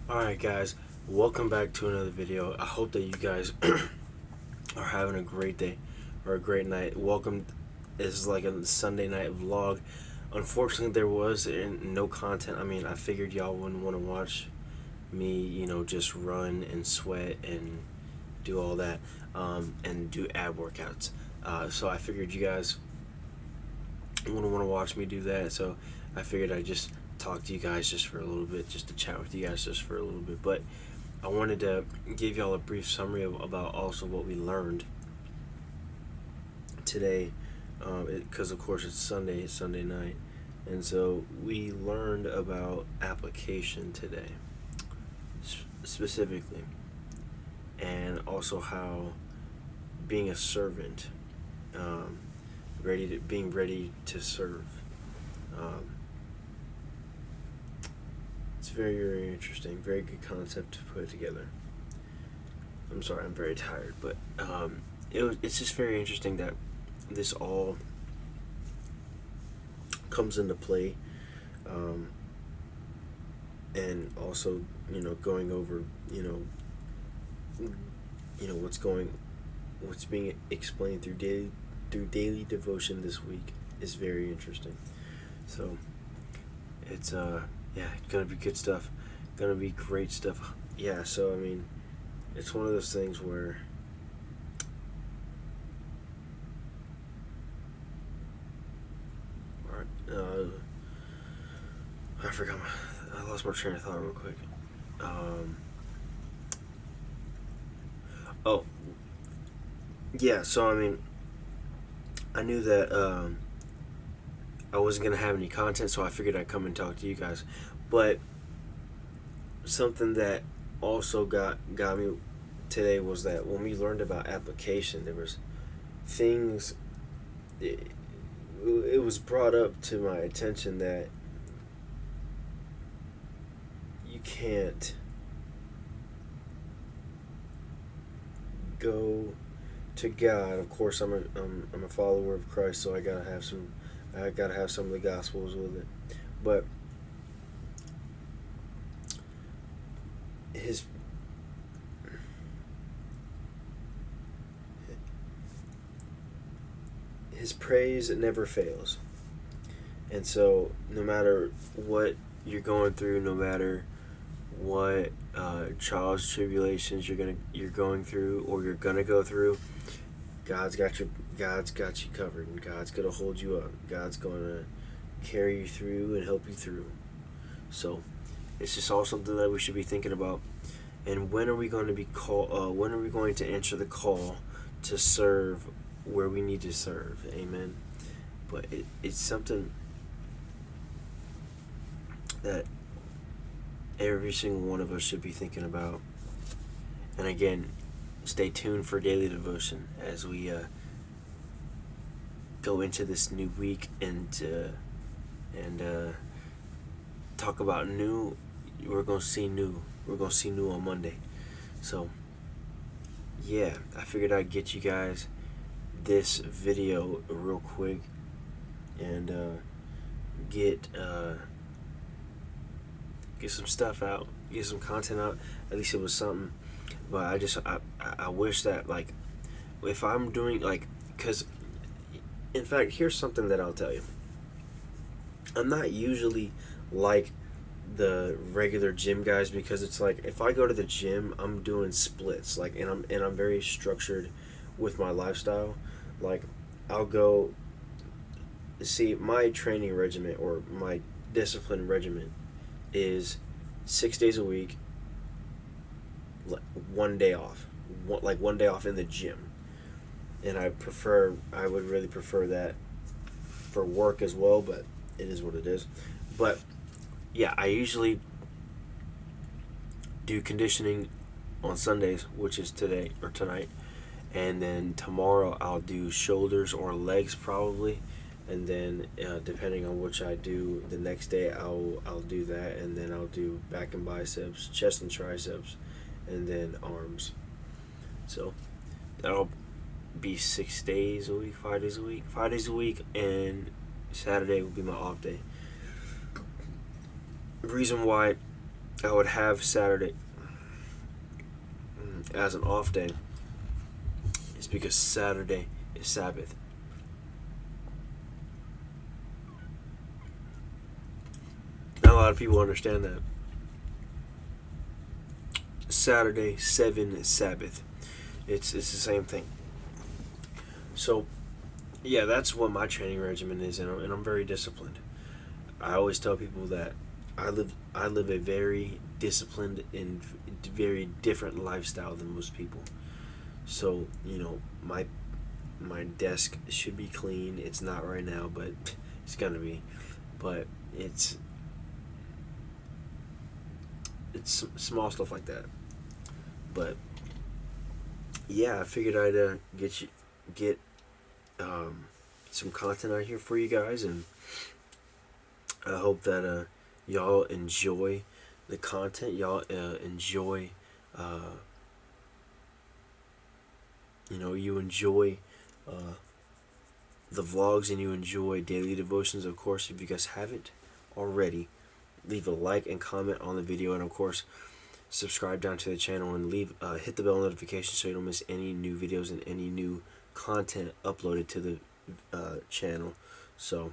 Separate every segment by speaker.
Speaker 1: Alright guys, welcome back to another video. I hope that you guys are having a great day or a great night. Welcome. This is like a Sunday night vlog. Unfortunately, there was no content. I mean, I figured y'all wouldn't want to watch me, just run and sweat and do all that, and do ab workouts. So I figured you guys wouldn't want to watch me do that. So I figured I'd just talk to you guys just for a little bit, just to chat with you guys just for a little bit. But I wanted to give y'all a brief summary about also what we learned today, because of course it's Sunday night, and so we learned about application today, specifically, and also how being a servant, being ready to serve. Um, it's very interesting, very good concept to put together. I'm sorry, I'm very tired, but it's just very interesting that this all comes into play, and also going over what's being explained through daily devotion this week is very interesting. So it's gonna be good stuff, gonna be great stuff. Yeah, so I mean, it's one of those things where I lost my train of thought real quick. Oh, yeah. So I mean, I knew that I wasn't gonna have any content, so I figured I'd come and talk to you guys. But something that also got me today was that when we learned about application, there was things. It was brought up to my attention that you can't go to God. Of course, I'm a follower of Christ, so I gotta have some of the Gospels with it. But his praise never fails, and so no matter what you're going through, no matter what trials, tribulations you're going through, or you're gonna go through, God's got you covered, and God's gonna hold you up. God's gonna carry you through and help you through. So it's just all something that we should be thinking about. And when are we going to be when are we going to answer the call to serve where we need to serve? Amen. But it's something that every single one of us should be thinking about. And again, stay tuned for daily devotion as we go into this new week and talk about new. We're gonna see new. We're gonna see new on Monday. So yeah, I figured I'd get you guys this video real quick and get some stuff out, get some content out. At least it was something. But I wish that, like, if I'm doing, like, because in fact, here's something that I'll tell you. I'm not usually like the regular gym guys, because it's like if I go to the gym, I'm doing splits, like, and I'm very structured with my lifestyle. Like, I'll go see my training regimen, or my discipline regimen is 6 days a week, one day off, one day off in the gym. And I would really prefer that for work as well, but it is what it is. But yeah, I usually do conditioning on Sundays, which is today or tonight, and then tomorrow I'll do shoulders or legs probably, and then depending on which I do the next day, I'll do that, and then I'll do back and biceps, chest and triceps, and then arms. So that'll be 6 days a week, 5 days a week, and Saturday will be my off day. The reason why I would have Saturday as an off day is because Saturday is Sabbath. Not a lot of people understand that. Saturday, 7 is Sabbath. It's the same thing. So, yeah, that's what my training regimen is, and I'm very disciplined. I always tell people that I live a very disciplined and very different lifestyle than most people. So, my desk should be clean. It's not right now, but it's gonna be. But it's small stuff like that. But yeah, I figured I'd get some content out here for you guys, and I hope that y'all enjoy the content. Y'all enjoy, you enjoy the vlogs, and you enjoy daily devotions. Of course, if you guys haven't already, leave a like and comment on the video, and of course, subscribe down to the channel, and hit the bell notification so you don't miss any new videos and any new content uploaded to the channel. So,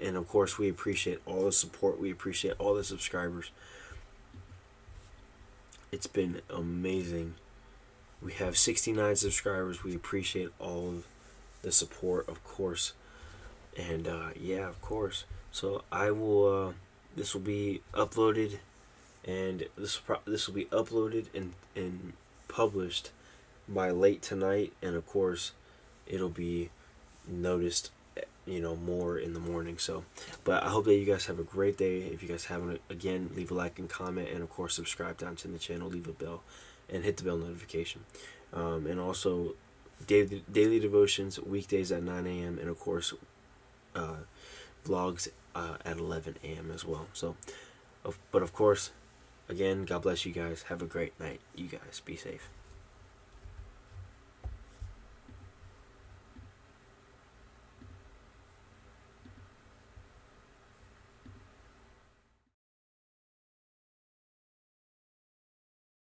Speaker 1: and of course, we appreciate all the support. We appreciate all the subscribers. It's been amazing. We have 69 subscribers. We appreciate all of the support, of course. And yeah, of course. So I will. This will be uploaded, and this will be uploaded and published by late tonight, and of course, it'll be noticed, more in the morning. So, but I hope that you guys have a great day. If you guys haven't, again, leave a like and comment, and of course, subscribe down to the channel, leave a bell, and hit the bell notification. And also, daily devotions weekdays at 9 a.m. and of course, vlogs at 11 a.m. as well. So, but of course, again, God bless you guys. Have a great night. You guys be safe.